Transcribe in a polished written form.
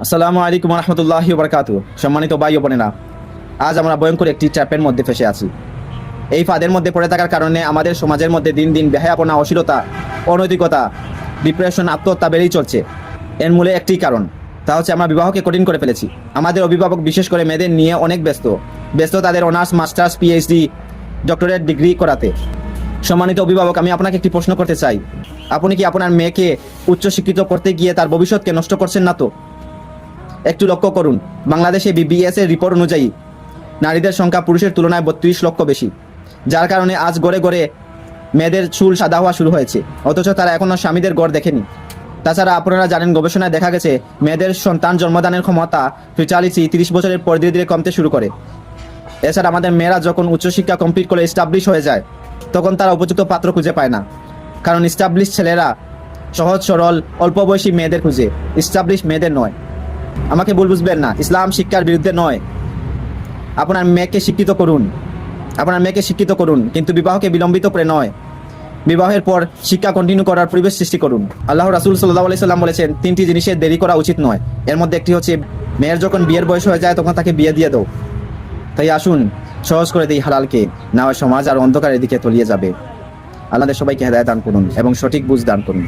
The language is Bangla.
আসসালামু আলাইকুম রহমতুল্লাহি বারাকাতু। সম্মানিত ভাই ও বোনেরা, আজ আমরা ভয়ঙ্কর একটি ট্র্যাপের মধ্যে ফেসে আছি। এই ফাঁদের মধ্যে পড়ে থাকার কারণে আমাদের সমাজের মধ্যে দিন দিন বেহায়াপনা, অশ্লীলতা, অনৈতিকতা, ডিপ্রেশন, আত্মহত্যা বেড়েই চলছে। এর মূলে একটি কারণ, তা হচ্ছে আমরা বিবাহকে কঠিন করে ফেলেছি। আমাদের অভিভাবক বিশেষ করে মেয়েদের নিয়ে অনেক ব্যস্ত তাদের honours, masters, PhD, doctorate degree করাতে। সম্মানিত অভিভাবক, আমি আপনাকে একটি প্রশ্ন করতে চাই, আপনি কি আপনার মেয়েকে উচ্চশিক্ষিত করতে গিয়ে তার ভবিষ্যৎকে নষ্ট করছেন না তো? একটু লক্ষ্য করুন, বাংলাদেশে বিবিএস এর রিপোর্ট অনুযায়ী নারীদের সংখ্যা পুরুষের তুলনায় ৩২ লক্ষ বেশি, যার কারণে আজ গড়ে গড়ে মেয়েদের চুল সাদা হওয়া শুরু হয়েছে, অথচ তারা এখনও স্বামীদের গড় দেখেনি। তাছাড়া আপনারা জানেন, গবেষণায় দেখা গেছে মেয়েদের সন্তান জন্মদানের ক্ষমতা ফিটালিটি 30 বছরের পর ধীরে ধীরে কমতে শুরু করে। এছাড়া আমাদের মেয়েরা যখন উচ্চশিক্ষা কমপ্লিট করে এস্টাবলিশ হয়ে যায়, তখন তারা উপযুক্ত পাত্র খুঁজে পায় না, কারণ এস্টাবলিশ ছেলেরা সহজ সরল অল্প বয়সী মেয়েদের খুঁজে, এস্টাবলিশ মেয়েদের নয়। আমাকে ভুল বুঝবেন না, ইসলাম শিক্ষার বিরুদ্ধে নয়। আপনার মেয়েকে শিক্ষিত করুন, কিন্তু বিবাহকে বিলম্বিত করে নয়। বিবাহের পর শিক্ষা কন্টিনিউ করার পরিবেশ সৃষ্টি করুন। আল্লাহ রাসূল সাল্লাল্লাহু আলাইহি সাল্লাম বলেছেন, 3টি জিনিসের দেরি করা উচিত নয়। এর মধ্যে একটি হচ্ছে, মেয়ের যখন বিয়ের বয়স হয়ে যায় তখন তাকে বিয়ে দিয়ে দাও। তাই আসুন সহজ করে দিই হালালকে, না হয় সমাজ আর অন্ধকারের দিকে তলিয়ে যাবে। আল্লাহ সবাইকে হেদায়েত দান করুন এবং সঠিক বুঝ দান করুন।